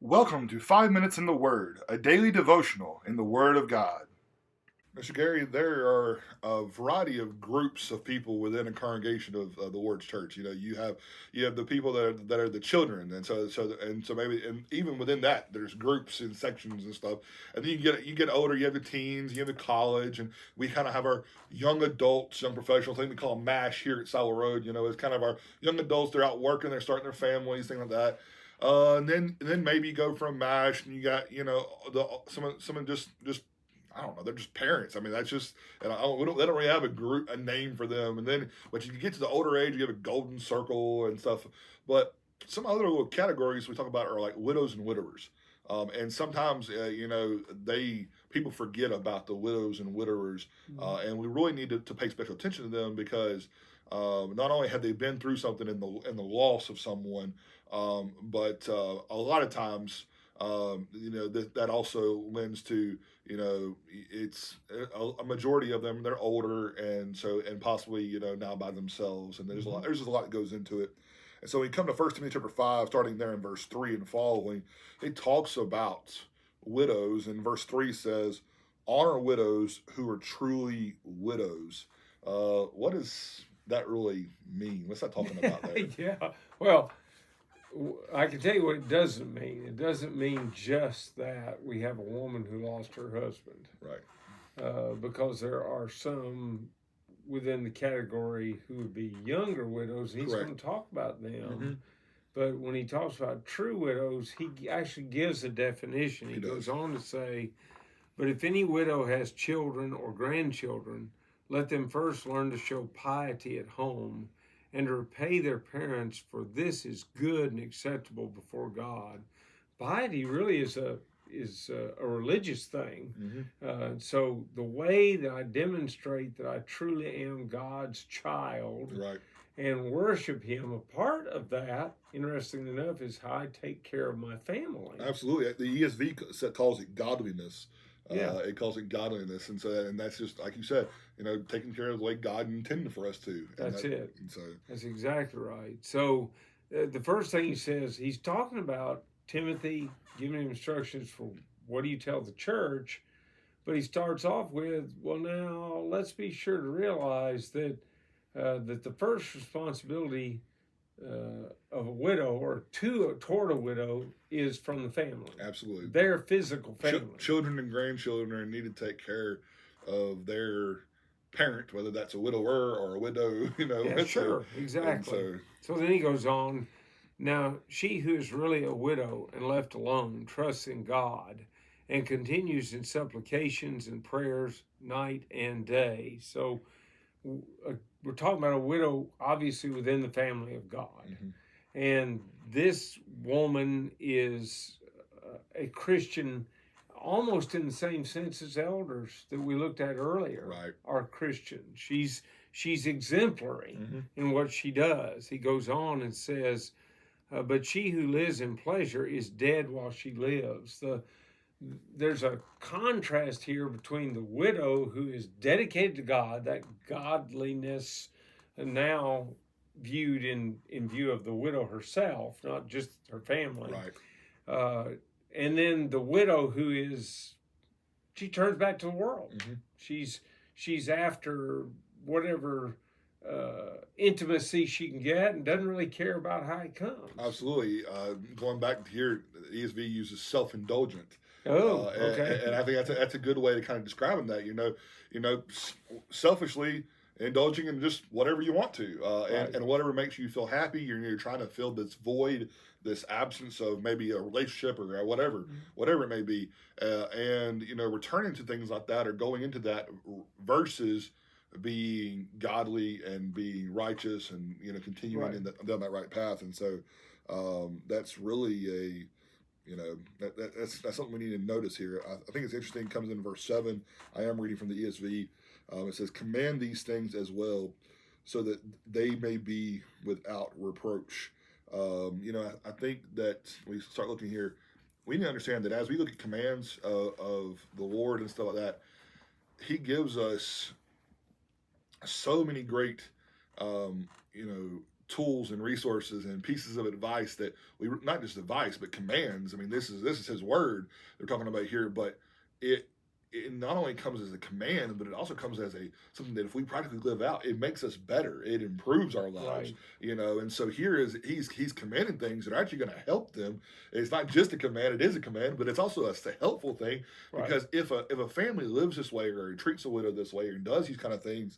Welcome to 5 Minutes in the Word, a daily devotional in the Word of God. Mr. Gary, there are a variety of groups of people within a congregation of the Lord's Church. You have the people that are the children, and so maybe, and even within that, there's groups and sections and stuff. And then you get older, you have the teens, you have the college, and we kind of have our young adults, young professionals. I think we call them MASH here at Silo Road. It's kind of our young adults. They're out working, they're starting their families, things like that. And then maybe you go from MASH, and you got someone just I don't know. They're just parents. I mean, that's just, and they don't really have a name for them. And then, but you get to the older age, you have a golden circle and stuff. But some other little categories we talk about are like widows and widowers. And sometimes, people forget about the widows and widowers, and we really need to pay special attention to them because not only have they been through something in the loss of someone, but a lot of times, that also lends to it's a majority of them, they're older, and possibly now by themselves, and there's just a lot that goes into it. And so when you come to First Timothy chapter 5, starting there in verse 3 and following, it talks about widows, and verse 3 says, honor widows who are truly widows. What does that really mean? What's that talking about there? Yeah. Well, I can tell you what it doesn't mean. It doesn't mean just that we have a woman who lost her husband, Right. because there are some within the category who would be younger widows. He's Correct. going to talk about them. Mm-hmm. But when he talks about true widows, he actually gives a definition. He goes on to say, but if any widow has children or grandchildren, let them first learn to show piety at home and to repay their parents, for this is good and acceptable before God. Piety really is a religious thing. So the way that I demonstrate that I truly am God's child, Right. and worship Him, a part of that, interestingly enough, is how I take care of my family. Absolutely. The ESV calls it godliness. Yeah. It calls it godliness, and that's just like you said, taking care of the way God intended for us to. That's it. And so That's exactly right. So the first thing he says, he's talking about Timothy, giving him instructions for what do you tell the church, but he starts off with, well, now let's be sure to realize that that the first responsibility of a widow or toward a widow is from the family. absolutely, their physical family. children and grandchildren need to take care of their parent, whether that's a widower or a widow. Yeah, sure, exactly. So then he goes on. Now, she who is really a widow and left alone trusts in God and continues in supplications and prayers night and day. So we're talking about a widow, obviously within the family of God. And this woman is a Christian almost in the same sense as elders that we looked at earlier. Right. Are Christian. She's exemplary in what she does. He goes on and says, but she who lives in pleasure is dead while she lives. There's a contrast here between the widow who is dedicated to God, that godliness now viewed in view of the widow herself, not just her family. Right. And then the widow who she turns back to the world. She's after whatever intimacy she can get and doesn't really care about how it comes. Absolutely. Going back to here, the ESV uses self-indulgent. Okay. And I think that's a good way to kind of describe that. Selfishly indulging in just whatever you want to, Right. and whatever makes you feel happy. You're trying to fill this void, this absence of maybe a relationship or whatever it may be, and returning to things like that or going into that versus being godly and being righteous and continuing Right. down that right path. And so that's really that's something we need to notice here. I think it's interesting. It comes in verse 7. I am reading from the ESV. It says, command these things as well, so that they may be without reproach. I think that we start looking here, we need to understand that as we look at commands of the Lord and stuff like that, He gives us so many great, tools and resources and pieces of advice that we, not just advice but commands. I mean, this is His word they're talking about here, but it it not only comes as a command, but it also comes as a something that if we practically live out, it makes us better. It improves our lives, Right. And so here is he's commanding things that are actually going to help them. It's not just a command; it is a command, but it's also a helpful thing Right. because if a family lives this way or treats a widow this way and does these kind of things,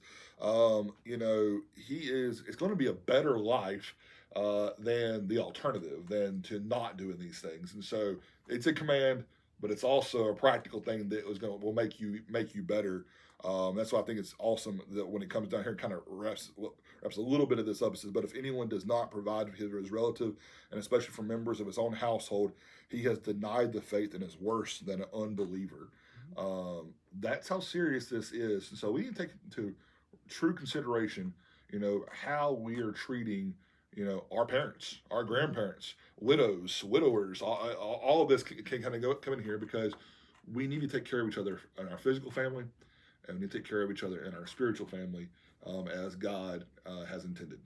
it's going to be a better life than the alternative, than to not doing these things. And so it's a command, but it's also a practical thing that will make you better. That's why I think it's awesome that when it comes down here, kind of wraps a little bit of this up. It says, but if anyone does not provide for his relative, and especially for members of his own household, he has denied the faith and is worse than an unbeliever. That's how serious this is. And so we need to take into true consideration, how we are treating, our parents, our grandparents, widows, widowers. All of this can kind of come in here because we need to take care of each other in our physical family, and we need to take care of each other in our spiritual family, as God has intended.